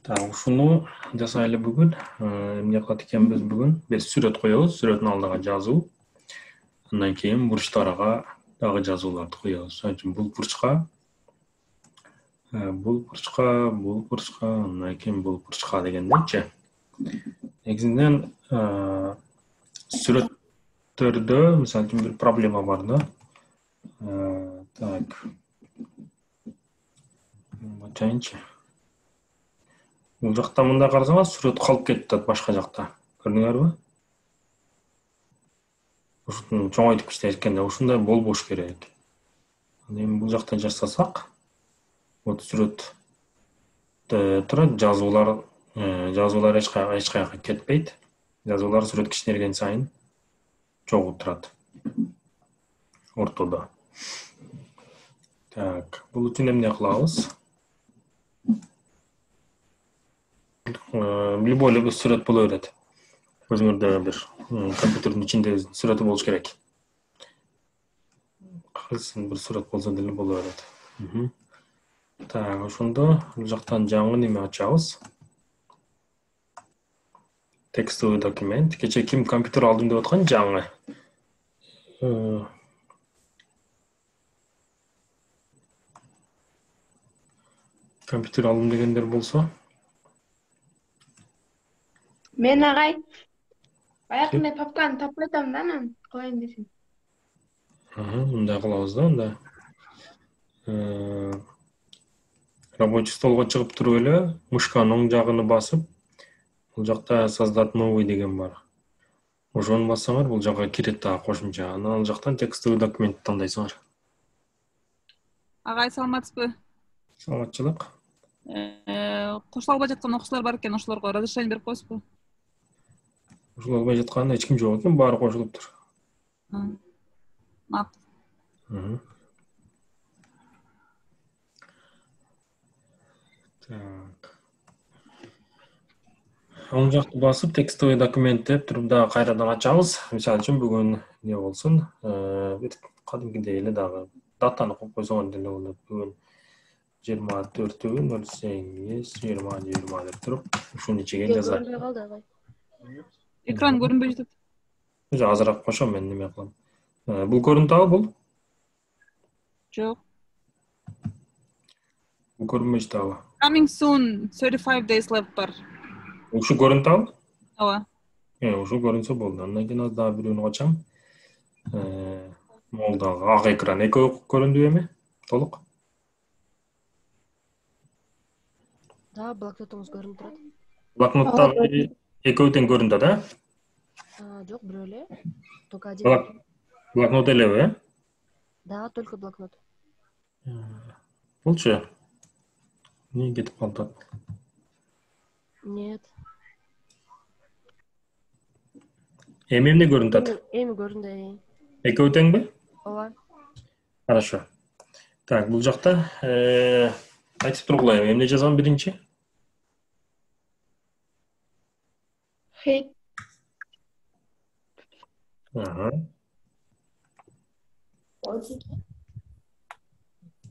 Так, ушуну жасайлы бүгүн. Эмне кылат экенбиз бүгүн? Биз сүрөт коебуз, сүрөттүн алдыга жазуу. Андан кийин бурчтарга дагы жазууларды коебуз. Ошон үчүн бул бурчка, андан кийин бул бурчка дегендейчи. Негизинен сүрөттөрдө, мисалы үчүн бир проблема бар да. Так. Ачайынчы. Бул жакта мындай карасаңыз, сүрөт калып кетти башка жакта. Көрдүңөрбү? Ушуну чоңойтуп иштешкенде ушундай болбош керек. Эми бул жакта жасасак, вот сүрөт турат, жазуулар эч каяка кетпейт. Жазуулар сүрөт кичинейген сайын чогуу турат. Ортодо. Так, бул үчүн эмне кылабыз? Любой эле сүрөт боло берет. Өзүңөрдө бир компьютердин ичинде сүрөтү болуш керек. Кайсын бир сүрөт болсо деле боло берет. Так, ошондо бул жактан жаңы неме ачабыз. Текстовый документ. Кече ким компьютер алдым деп аткан жаңы. Компьютер алдым дегендер болсо. Мен агай. Баягы мен папканы таппай атам да анан кылайын десем. Мындай кылабыз да, анда. Рабочий столго чыгып туруп эле, мышканын оң жагын басып, бул жакта создать новый деген бар. Ошону бассаңар, бул жакка кирет дагы кошумча. Анан ал жактан текстовый документ тандайсыңар. Агай, саламатсызбы? Саламатчылык. Кошуло албай жаткан окуучулар бар экен, ошолорго разрешение берип коесузбу? Кошуло албай жаткан эч ким жок экен, баары кошулуптур. Макул. Так. Оң жакты басып, текстовый документ деп туруп дагы кайрадан ачабыз. Мисалы үчүн бүгүн не болсун? Бир кадимкидей эле дагы датаны коюп койсоңор деле болот. Бүгүн 24/08/2020 деп туруп, ушунун ичиге жазат. Экран көрүнбөй жатат. Азыраак кошом, мен неме кылам. Бул көрүнүп бул? Жок. Бул көрүнбөй жатабы? Coming soon, 35 days left бар. Ушу көрүнүп? Ооба. Ушу көрүнсө болду. Андан кийин аз дагы бирөөнү качам. Могул дагы ак экран экөө көрүндүбү эми? Толук. Да, блокнотуңуз көрүнүп турат. Блокноттагы экөө тең көрүнүп атат, Жок, бирөө эле. Только один. Блокнот элеби, Да, только блокнот. Болчу. Не кетип калды? Нет. Эми эмне көрүнүп атат? Эми көрүндү. Экөө теңби? Ооба. Хорошо. Так, бул жакта айтып тургула, эмне жазам биринчи? Хейт.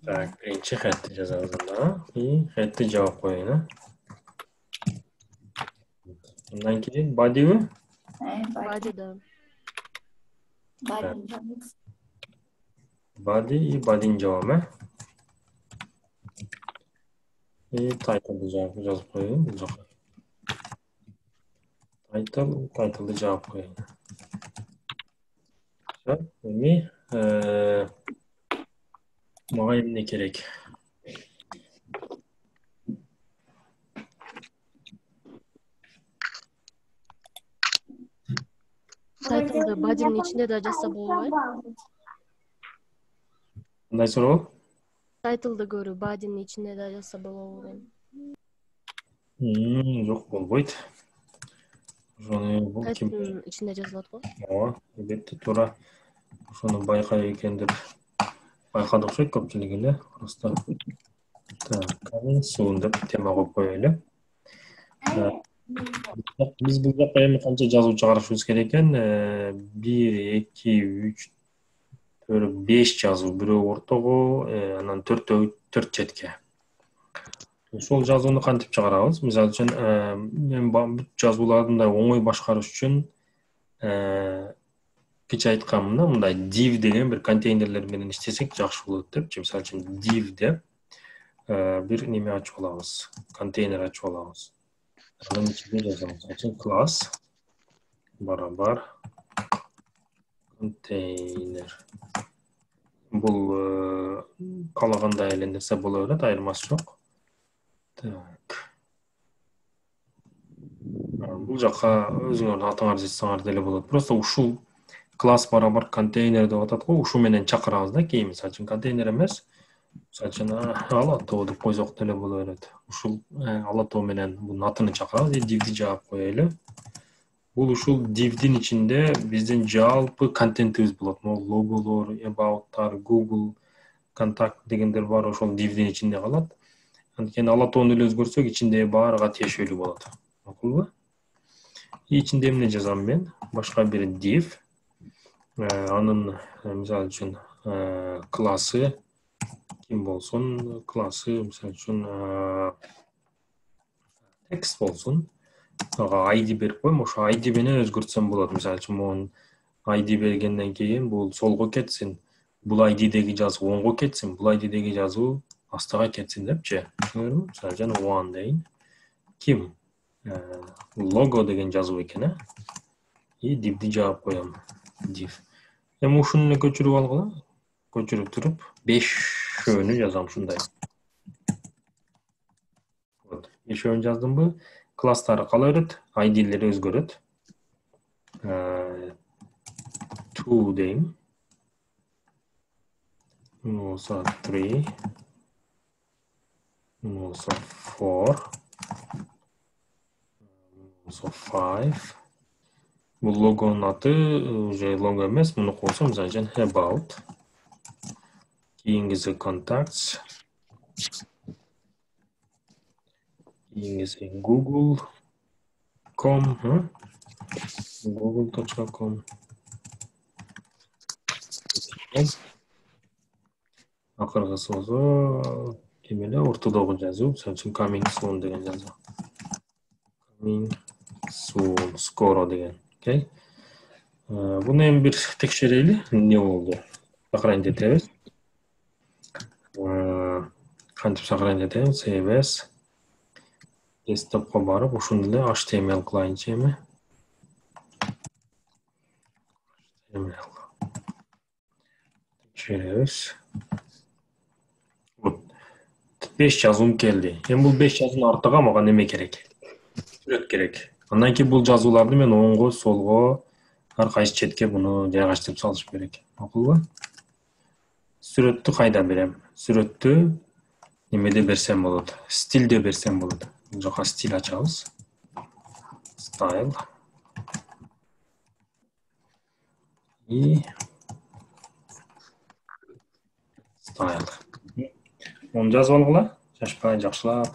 Так, биринчи хэтти жазабыз анда. И хэтти жаап коеюн, Андан кийин бодиби? Бади, да. Body и бодини жабам, И тайтлды жазып коеюн бул жака. Тайтлды жаап коеюн. Эми мага эмне керек? Тайтлды бадинин ичинде да жазса болбойбу? Кандай суроо? Тайтлды көрүп, бадинин ичинде да жазса болобу дейм. Жок, болбойт. Ошону ким Тайтлдын ичинде жазылат го? Ооба, албетте туура. Ошону байкай экен деп байкады окшойт көпчүлүк эле. Просто суун деп тема коюп коелу эле. Биз бул жакка эми канча жазуу чыгарышыбыз керек экен? 1, 2, 3, 4, 5 жазуу, бирөө ортого, анан 4 четке. Ошол жазууну кантип чыгарабыз? Мисалы үчүн, мен бүт жазууларды мындай оңой башкарыш үчүн кече айткам мындай div деген bir контейнерлер менен иштесек жакшы болот депчи. Мисалы үчүн div деп бир неме ачып алабыз, контейнер ачып алабыз. Анын ичинде жазабыз. Мисалы үчүн класс барабар контейнер. Бул каалагандай эле нерсе боло берет, айырмасы жок. Так. Бул жакка өзүңөрдүн атыңарды жазсаңар деле болот. Просто ушул класс барабар контейнер деп атат го, ушу менен чакырабыз да кийин. Мисалы үчүн контейнер эмес, мисалы үчүн алатоо деп койсок деле боло берет. Ушул алатоо менен бунун атын чакырабыз, divди жаап коелу. Бул ушул divдин ичинде биздин жалпы контентибиз болот. Могу логолор, abouttар, Google, контакт дегендер бар, ошол divдин ичинде калат. Анткени алатоону эле өзгөрсөк, ичинде баарыга тиешелүү болот. Макулбу? Ичинде эмне жазам мен? Башка бир div. Анын мисалы үчүн классы ким болсун? Классы мисалы үчүн текст болсун. Ага ID берип коем, ошо ID менен өзгөртсөм болот. Мисалы үчүн монун ID бергенден кийин бул солго кетсин. Бул ID-деги жазуу оңго кетсин, бул ID-деги жазуу астыга кетсин депчи. Түшүнүңөрбү? Мисалы үчүн one дейин. Ким? Лого деген жазуу экен, И divди жаап коем. Div. Эми ушуну эле көчүрүп алгыла. Көчүрүп туруп 5-өөнү жазам ушундай. Вот. 5-өөнү жаздымбы? Класстары кала берет, ID-лери өзгөрөт. Two дейм. Also 3. Also 4. Also 5. Бул логонун аты уже лого эмес, муну койсом, мисалы үчүн about. Кийингиси contacts. Кийингиси google.com, google.com. Акыргысы болсо ким эле ортодогу жазуу, мисалы үчүн coming soon деген жазуу. Coming soon, скоро деген. Окей. Буну эми бир текшерели, эмне болду? Сохранить этебиз. Кантип сохранить этебиз? Save as. Desktopко барып, ушуну эле HTML кылайынчы эми. HTML. Текшеребиз. Вот. 5 жазуум келди. Эми бул 5 жазуунун артыга мага неме керек? Сүрөт керек. Андан кийин бул жазууларды мен оңго, солго, ар кайсы четке буну жайгаштырып салыш керек. Макулбу? Сүрөттү кайда берем? Сүрөттү немеде берсем болот? Стилде берсем болот. Бул жака стиль ачабыз. Style. И style. Onu жазып алгыла. Жашпай, жакшылап.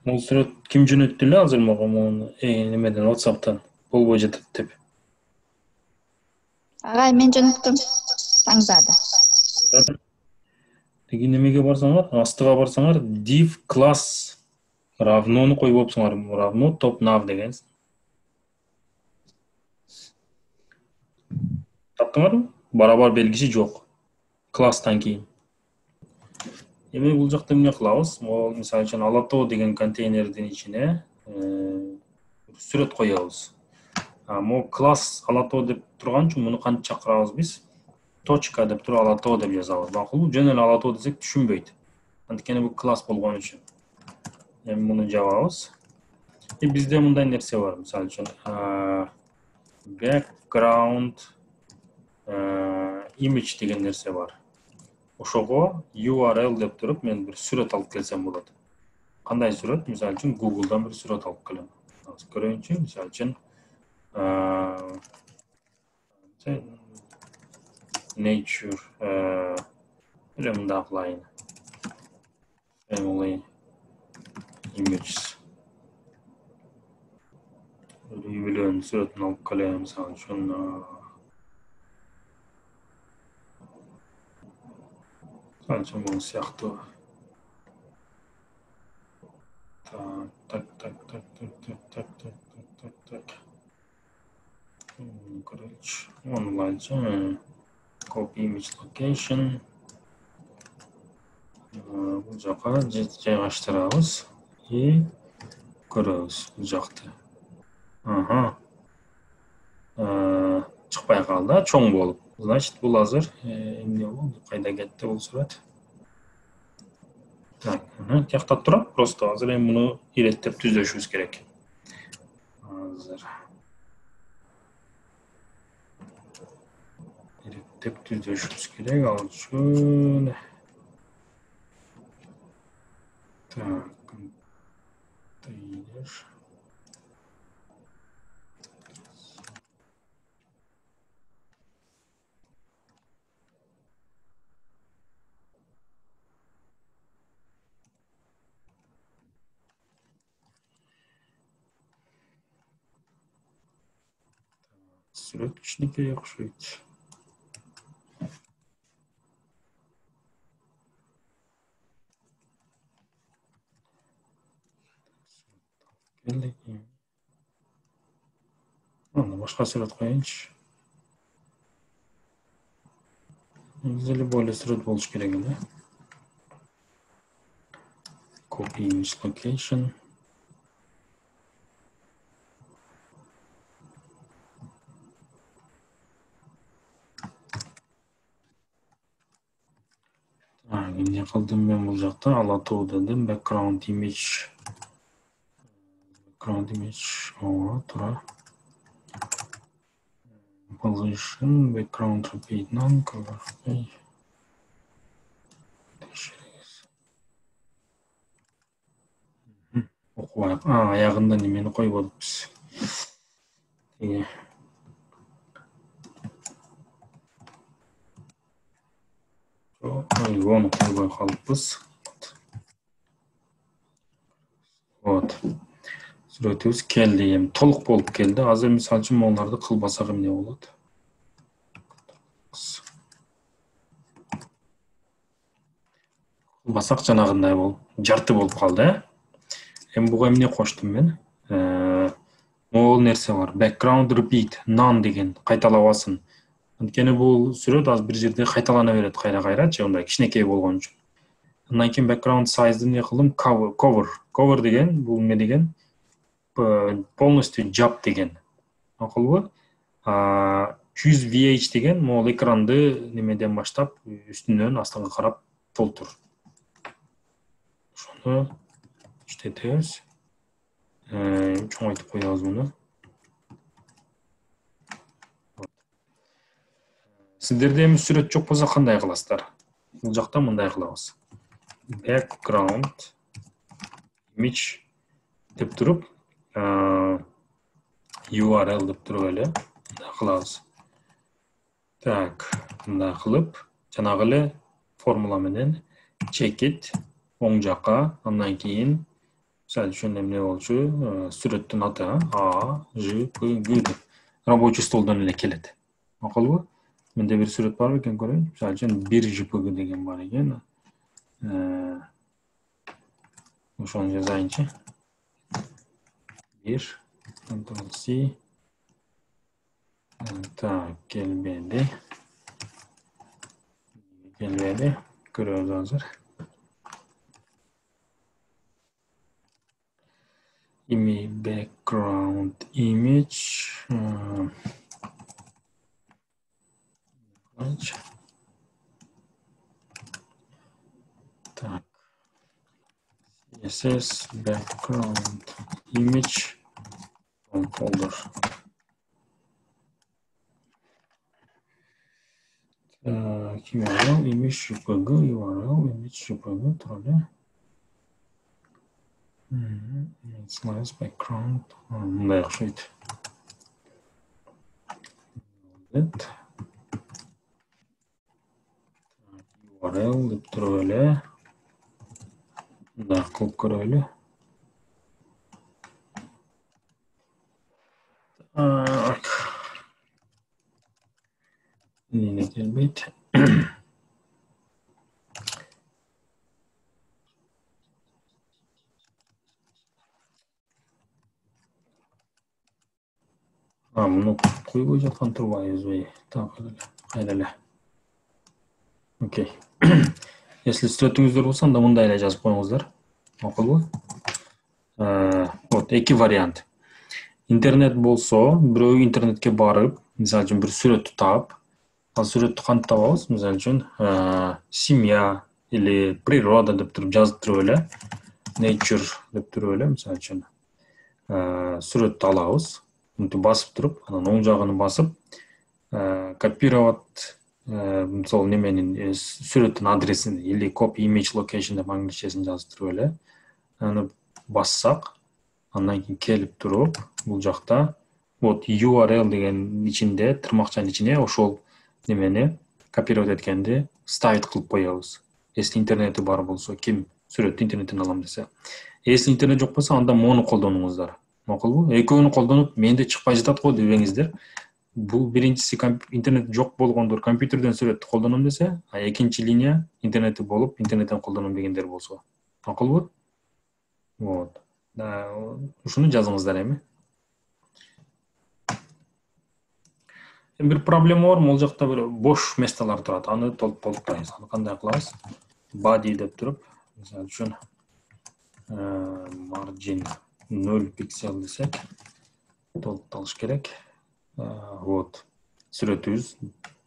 Бул сүрөт ким жөнөттү эле азыр мага муну немеден WhatsApp'тан болбой жатат деп. Агай, мен жөнөттүм. Таңдады. Теги немеге барсаңар, астыга барсаңар, div class равнону коюп опсуңар, равно top nav деген. Таптыңарбы? Барабар белгиси жок. Класстан кийин. Эми бул жакта эмне кылабыз? Могу мисалы үчүн алатоо деген контейнердин ичине сүрөт коебуз. Могу класс алатоо деп турган үчүн муну кантип чакырабыз биз? Точка деп туруп алатоо деп жазабыз. Макулбу? Жөн эле алатоо десек түшүнбөйт. Анткени бул класс болгон үчүн. Эми муну жабабыз. Бизде мындай нерсе бар, мисалы үчүн background image деген нерсе бар. Ошого URL деп туруп мен бир сүрөт алып келсем болот. Кандай сүрөт? Мисалы үчүн Google'дан бир сүрөт алып келем. Көрөйүнчү, мисалы үчүн nature эле мындай кылайын. Family images. Үйбүлөн сүрөтүн алып келем, мисалы үчүн Sadece bu siyahtı. Tak. Короче, online'ca copy image location. Bu жаққа жайғаштырамыз и көреміз бұл жақты. Шықпай қалды, чоң болып. Значит, бұл азыр не болды? Қайда кетті бұл сурет? Так, тияқтап тұрады, просто азыр енді бұны иреттеп түзешіміз керек. Азыр irеттеп түзешіміз керек, ал шөне. Так, контейнер. Сурет кішінекей ұқсайды. Anda başka surat koyayınç. Güzel böyle surat buluş gerek öyle. Copy image location. Ne kıldım ben bulacaktım. Alatı dedim. Background image. O tura. Position, background repeat none, cover. Okuyak. Ayağında nemeni koyup olupuz. Onu koyup kalıpız. Вот. Suretimiz keldi, толық болып келді. Азыр misal үшін оларды қылбасақ не болады? Қылбасақ жаңағындай болып, жарты болып қалды. Бұға не қоштым мен? Ол нәрсе бар. Background repeat, none деген қайталауасын. Өйткені бұл сурет аз бір жерде қайталана береді қайра-қайра, ондай кішінекей болған үшін. Ондан кейін background size'ды не қылдым? Cover деген, бұл не деген? Полностью жап деген. Ақылы. 100 VH деген, ол экранды немеден баштап, үстінен астыңға қарап толтыр. Шоны işletiyoruz. Çoğun айтып koyuyoruz bunu. Сіздерде еміз сурет жоқ болса қандай қыласыздар? Бұл жақта мындай қыламыз. Background image деп тұрып, URL деп тұрып әлі қыламыз. Так, мындай қылып, жаңағылы формуламенен check it оң жаққа, андан кейін сәл үшін не болшы, суреттің аты A, J, P, G деп рабочий столдан әлі келеді. Мақұл ба? Менде бір сурет бар екен көрейін. Сәл үшін 1 JPG деген бар екен. Ошоны жазайыншы. 1, Ctrl-C. Так, келбеді. Көрөз азыр. Background image. Так. CSS background image from folder. URL image JPG URL image JPG тұрады. Slice background. Мындай ұқсайды. URL деп тұрып әлі. Мындай қылып көріп әлі. Нені келбейді. Мұны қойбой жатқан тұрбай өзбей. Так, қайдалы. Окей. Если сүрөтүңүздөр болса, анда мындай эле жазып коюңуздар. Макулбу? Вот, эки вариант. Интернет болсо, бирөө интернетке барып, мисалы үчүн бир сүрөттү таап, ал сүрөттү кантип табабыз? Мисалы үчүн, семья или природа деп туруп жазып туруп эле, nature деп туруп эле, мисалы үчүн, сүрөттү алабыз, мынтип басып туруп, анан оң жагын басып, копировать, мисалы неменин сүрөттүн адресин или copy image location деп англисчесин жазып туруп эле, аны бассак, андан кийин келип туруп, бул жакта вот URL деген ичинде, тырмакчанын ичине ошол немени копировать эткенди ставить кылып коебуз. Если интернети бар болсо, ким сүрөттү интернеттен алам десе. Если интернет жок болсо, анда мону колдонуңуздар. Макулбу? Экөөнү колдонуп, менде чыкпай жатат го дебеңиздер. Бул биринчиси интернет жок болгондор компьютерден сүрөттү колдоном десе, а экинчи линия интернети болуп, интернеттен колдоном дегендер болсо. Макулбу? Вот. Да, ушуну жазыңыздар эми. Бир проблема бар, могул жакта бир бош месталар турат. Аны толуктайбыз. Аны кандай кылабыз? Body деп туруп, мисалы үчүн margin 0 пиксель десек, толукталыш керек. Вот. Сүрөтүбүз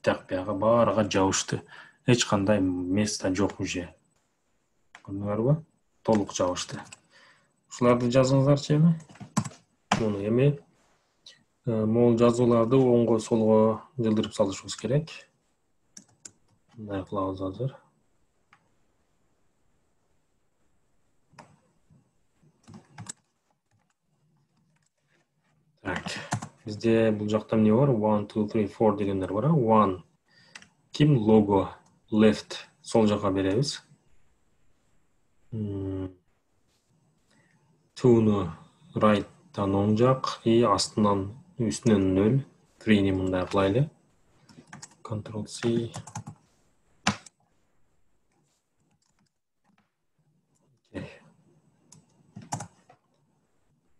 так бияга баарга жабышты. Эч кандай место жок уже. Көрдүңөрбү? Толук жабышты. Ушуларды жазыңыздарчы эми. Муну эми могул жазууларды оңго солго жылдырып салышыбыз керек. Мындай кылабыз азыр. Так, бизде бул жакта эмне бар? 1 2 3 4 дегендер бар. 1 ким лого left сол жакка беребиз. 2-нü right'tan оң жак и астынан үстүнөн 0. 3-ни мындай кылайлы. Ctrl C.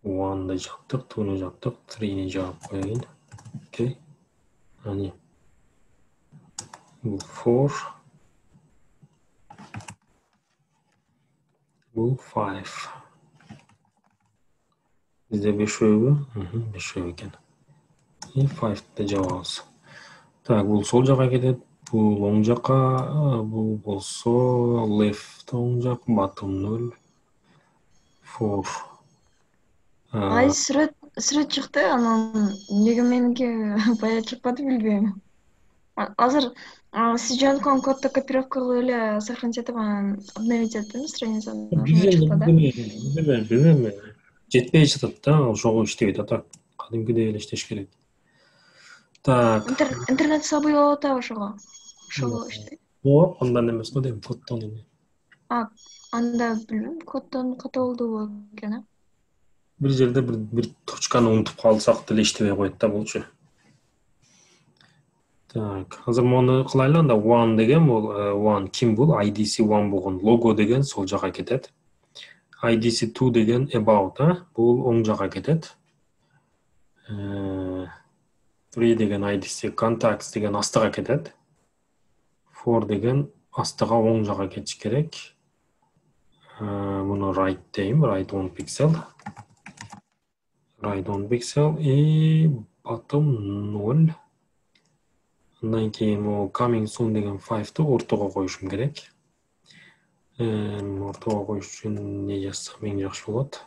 One'da жаптык, 2-нü жаптык, 3-ни жаап коеюн. Окей. Ани. Бул 4. Бул 5. Бизде 5-өбү? 5-өбү экен. И 5-ди жабабыз. Так, бул сол жакка кетет, бул оң жакка, бул болсо left оң жак, bottom 0. 4. Ай, сүрөт чыкты, анан неге меники бая чыкпады билбейм. Азыр сиз жөнөткөн кодду копировка кылып эле сохранить этип анан обновить эттим страницаны. Билбейм. Жетпей жатат да, ошого иштебейт атак. Кадимкидей эле иштеш керек. Так. Интернет слабый болуп атабы ошого? Ошого иштейт. Жок, андан эмес го дейм, коддон эме. Анда билбейм, коддон ката болду экен. Бир жерде бир точканы унутуп калсак деле иштебей коет да болчу. Так, азыр муну кылайлы, анда 1 деген бул 1 ким бул? IDC 1 болгон лого деген сол жака кетет. IDC 2 деген about, бул оң жака кетет. 3 деген IDC contacts деген астыга кетет. 4 деген астыга оң жака кетиш керек. Муну right дейм, right 1 pixel. Right 1 pixel и bottom 0. Андан кийин coming soon деген 5-ты ортого коюшум керек. Ортого коюш үчүн эмне жазсам эң жакшы болот?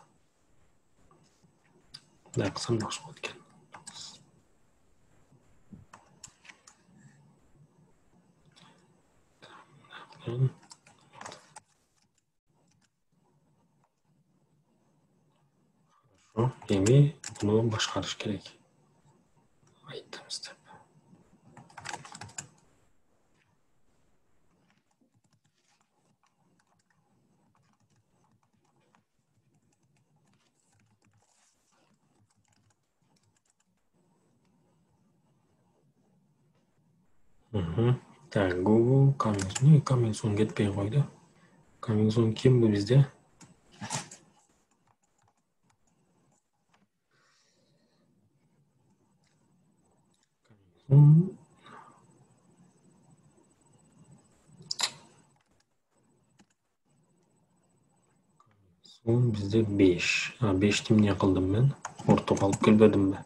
Мындай кылсам жакшы болот экен. Хорошо, эми буну башкарыш керек. Айтабыз деп. Так, Google coming soon кетпей койду. Coming soon ким бу бизде? Son bizde 5. 5'ti emне kıldım ben? Ortaga alıp kelbedim mi?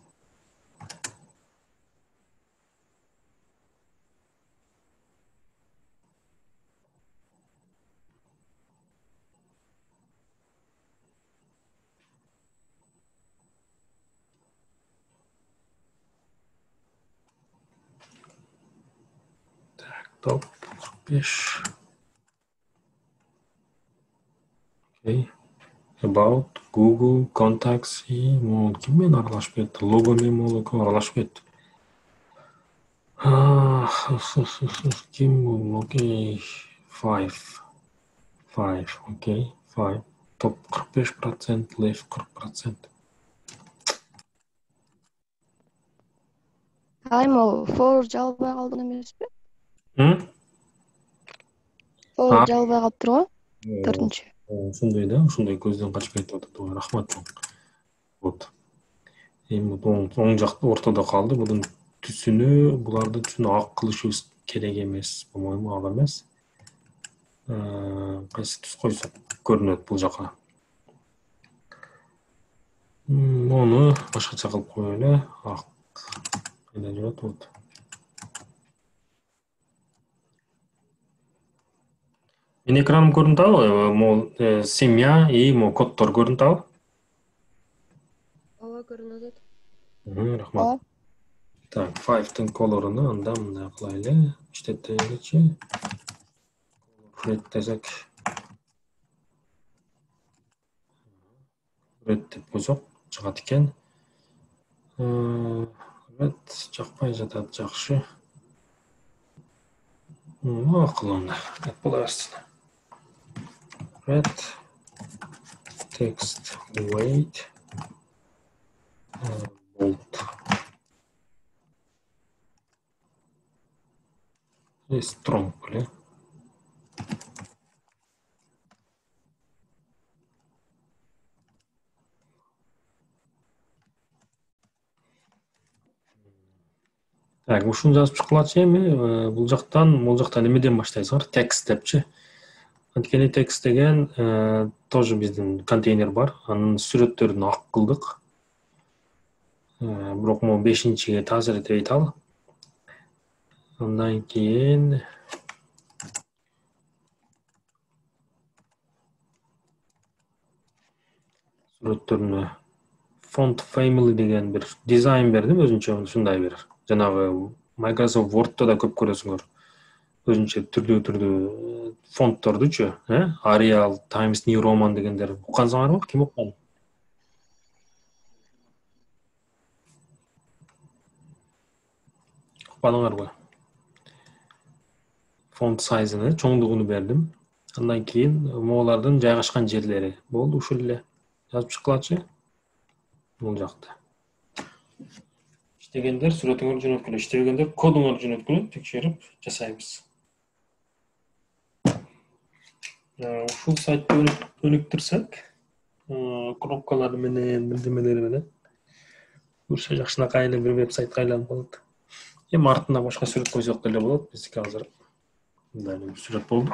Top 45. Okay. About Google Contacts kimмен aralashib ketdi? Logo men aralashib ketdi. Kim bu? Okay. 5. Okay. 5. Top 45%, left 40%. Hayır, for жалбай калдың эмеспи? For Ha. жалбай калып турбу? Төртүнчү. Ошондой да, ошондой көздөн качып кетип атат. Рахмат чоң. Вот. Эми оң жакта ортодо калды. Будун түсүнү, буларды түсүнү ак кылышыбыз керек эмес, по-моему, ак эмес. Кайсы түс койсок көрүнөт бул жака. Мону башкача кылып коелу. Ак. Кайда жүрөт вот. Мен экраным көрүнүп атабы? Мол семья и коддор көрүнүп атабы? Ооба, көрүнүп атат. Рахмат. Так, 5'тын колоруну анда мындай кылайлы. Иштетеличи. Red десек. Red деп койсок чыгат экен. Red жакпай жатат, жакшы. Макул деп бола берсин. Red text weight bold. Strong беле. Так, ушуну жазып чыккылачы эми бул жактан эмеден баштайсыңар? Текст депчи. Анткени текст деген тоже биздин контейнер бар. Анын сүрөттөрүн ак кылдык. Бирок могу 5-чиге таасир этпейт ал. Андан кийин сүрөттөрүнө font family деген бир дизайн бердим өзүнчө, ушундай бир. Жанагы Microsoft Word'то да көп көрөсүңөр. Өзүнчө түрдүү фонттордучу, Arial, Times New Roman дегендер. Уккансыңарбы? Ким уккан? Укпадыңарбы? Фонт сайзыны, чоңдугуну бердим. Андан кийин могулардын жайгашкан жерлери болду, ушул эле. Жазып чыккылачы. Бул жакта. İştegендер сүрөтүңөр жөнөткүлө, иштебегендер кодуңор жөнөткүлө, текшерип жасайбыз. Ушул сайтты өнүктүрсөк, кнопкалар менен, билдирмелери менен көрсө жакшынакай эле бир веб-сайтка айланып калат. Эми артына башка сүрөт койсок деле болот. Биздики азыр мындай бир сүрөт болду.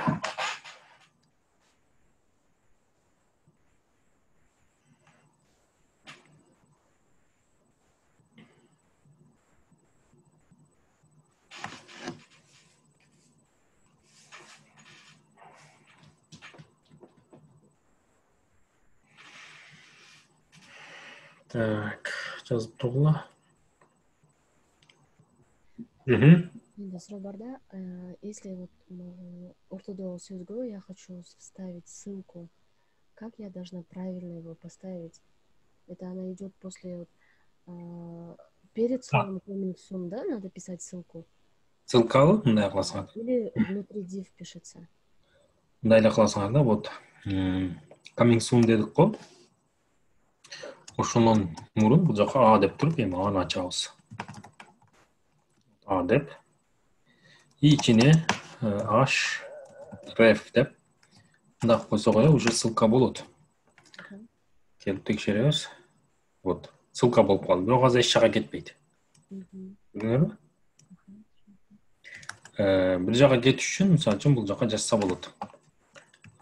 Так, жазып тургула. Менде суроо бар да, если вот ортодогу сөзгө я хочу вставить ссылку, как я должна правильно его поставить? Это она идет после перед словом coming soon, да? Надо писать ссылку. Ссылкалы мындай кыласыңар. Или внутри div пишется. Мындай эле кыласыңар да, вот. Coming soon дедик го. Ошонун мурун бул жака А деп туруп, эми аны ачабыз. А деп. И ичине H ref деп. Мындай койсок эле уже ссылка болот. Келип текшеребиз. Вот. Ссылка болуп калды. Бирок азыр эч жака кетпейт. Көрдүңөрбү? Бир жака кетиш үчүн, мисалы үчүн бул жака жазса болот.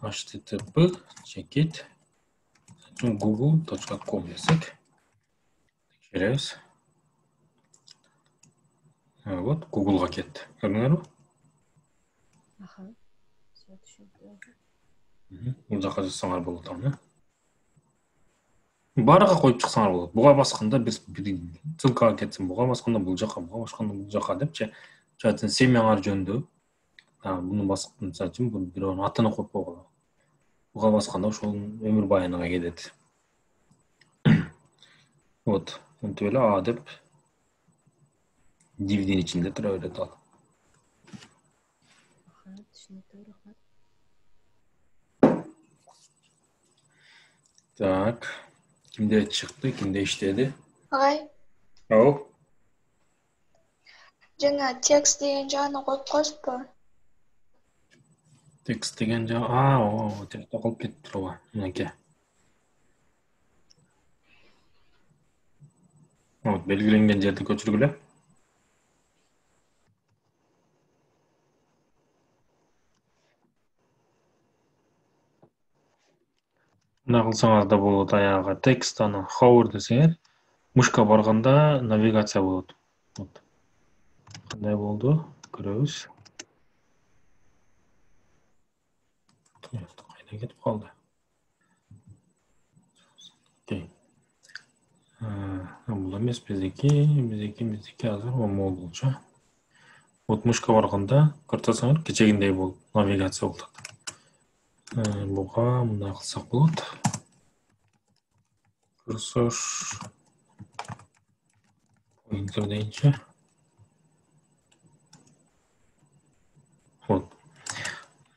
http://google.com десек. Текшеребиз. Вот, Google-га кетти. Көрдүңөрбү? Аха. Всё түшүндүм. Бул жака жазсаңар болот аны. Барга коюп чыксаңар болот. Буга басканда биз ссылкага кетсин, буга басканда бул жака, буга басканда бул жака депчи. Жатын семьяңар жөнүндө. Буну басып, мисалы үчүн бул бирөөнүн атын коюп койгула. Буга басканда ошол өмүр баяныга кетет. Вот, мынтип эле А деп дивдин ичинде тура берет ал. Аха, түшүнүктүү, рахмат. Так, кимде чыкты, кимде иштеди? Агай, Ау, жана текст деген жагына коюп коесузбу? текст деген жа, текст калып кетип турабы? Мынакей. Вот, белгиленген жерди көчүргүлө. Мына кылсаңар да болот, аягы текст аны hover десеңер, мышка барганда навигация болот. Вот. Кандай болду? Көрөбүз. Кайда кетип калды? Окей. Бул эмес биздики азыр болчу. Вот мышка барганда көрсөтсөңөр кечегиндей болуп навигация болот. Буга мындай кылсак болот. Курсор pointer дейинчи. Вот.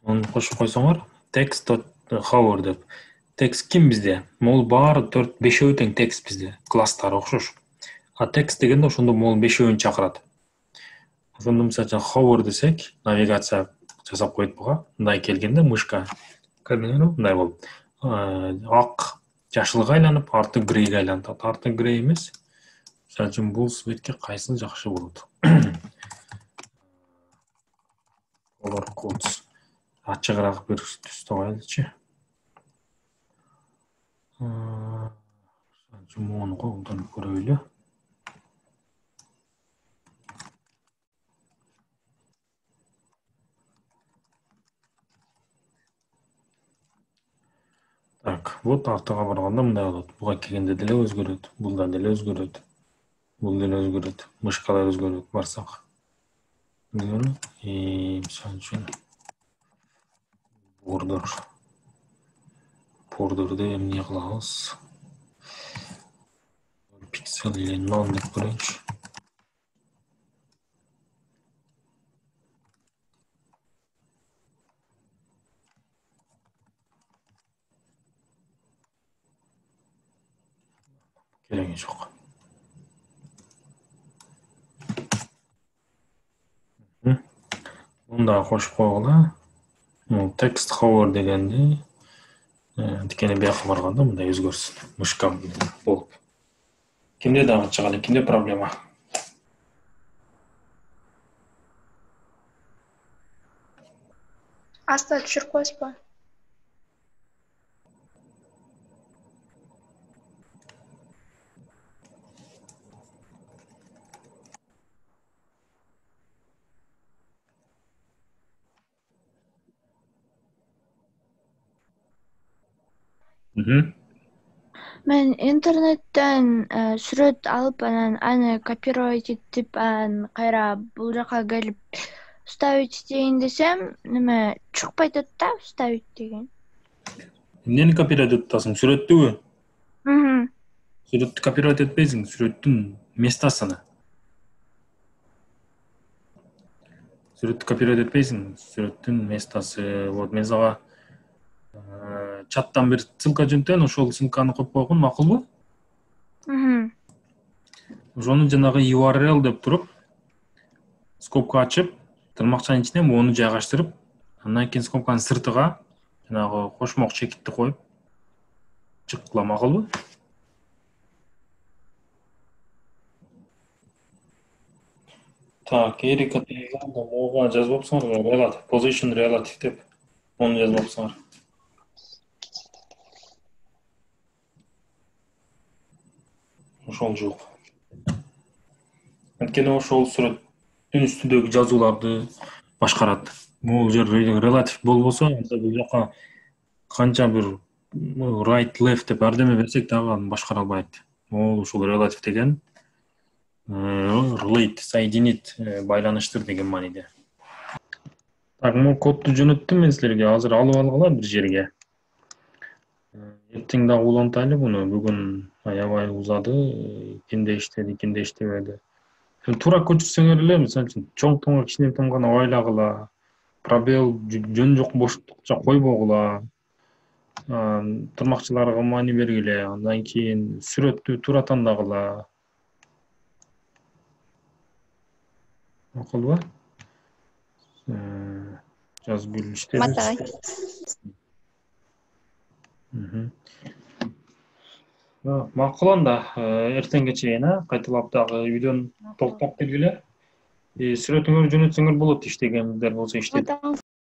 Аны кошуп койсоңор, text hover деп. Текст ким бизде? Могул баары 4-5 тең текст бизде. Класстары окшош. А текст дегенде ошондо могул 5 чакырат. Ошондо мисалы hover десек, навигация жасап коет буга. Мындай келгенде мышка көрдүңөрбү? Мындай болуп. Ак жашылга айланып, арты грейге айланат. Арты грей эмес. Мисалы үчүн бул светке кайсы жакшы болот? Color codes. Ачыгыраак бир түстү коелучу. Мону колдонуп көрөлү. Так, вот артыга барганда мындай болот. Буга келгенде деле өзгөрөт, булда деле өзгөрөт. Бул деле өзгөрөт, мышкалар өзгөрөт барсак. Мисалы үчүн border'ды эмне кылабыз? Pixel или non деп көрөйүнчү. Кереги жок. Мында кошуп койгула. Text hover дегенди тикени бияка барганда мындай өзгөрсүн. Мышка болуп. Кимде дагы чыгат, кимде проблема? Аста түшүрүп коесузбу? Мен интернеттен сүрөт алып, анан аны копировать этип, кайра бул жака келип вставить дейин десем, неме чыкпай атат да, вставить деген. Эмнени копировать этип атасың? Сүрөттүбү? Мхм. Сүрөттү копировать этпейсиң, сүрөттүн местосуна. Сүрөттү копировать этпейсиң, сүрөттүн местосы. Вот мен сага чаттан бир ссылка жөнөтөйүн, ошол ссылканы коюп койгон макулбу? Ошону жанагы URL деп туруп, скобка ачып, тырмакчанын ичине мону жайгаштырып, андан кийин скобканын сыртыга жанагы кошмок чекитти коюп чыккыла, макулбу? Так, Эрика деген оога жазып алыпсыңар, relative, position relative деп. Onu жазып алыпсыңар. Ошол жок. Анткени ошол сүрөттүн үстүндөгү жазууларды башкарат. Бул жер relative болбосо, анда бул жака канча бир right left деп бардеме берсек дагы аны башкара албайт. Ушул relative деген relate, соединит, байланыштыр деген мааниде. Так, могу кодду жөнөттүм мен силерге. Азыр алып алгыла бир жерге. Эртең дагы улантайлы буну. Бүгүн аябай узады. Кимде иштебеди. Туура көчүрсөңөр эле, мисалы үчүн чоң томго кичине том гана ойлагыла. Пробел жөн жок боштукча койбогула. Тырмакчыларга маани бергиле. Андан кийин сүрөттү туура тандагыла. Макулбу? Жазып билишти. Матагай. Макул анда, эртеңге чейин кайталап дагы үйдөн токтоп келгиле. Сүрөтүңөрдү жөнөтсөңөр болот, иштегендер болсо иштейт.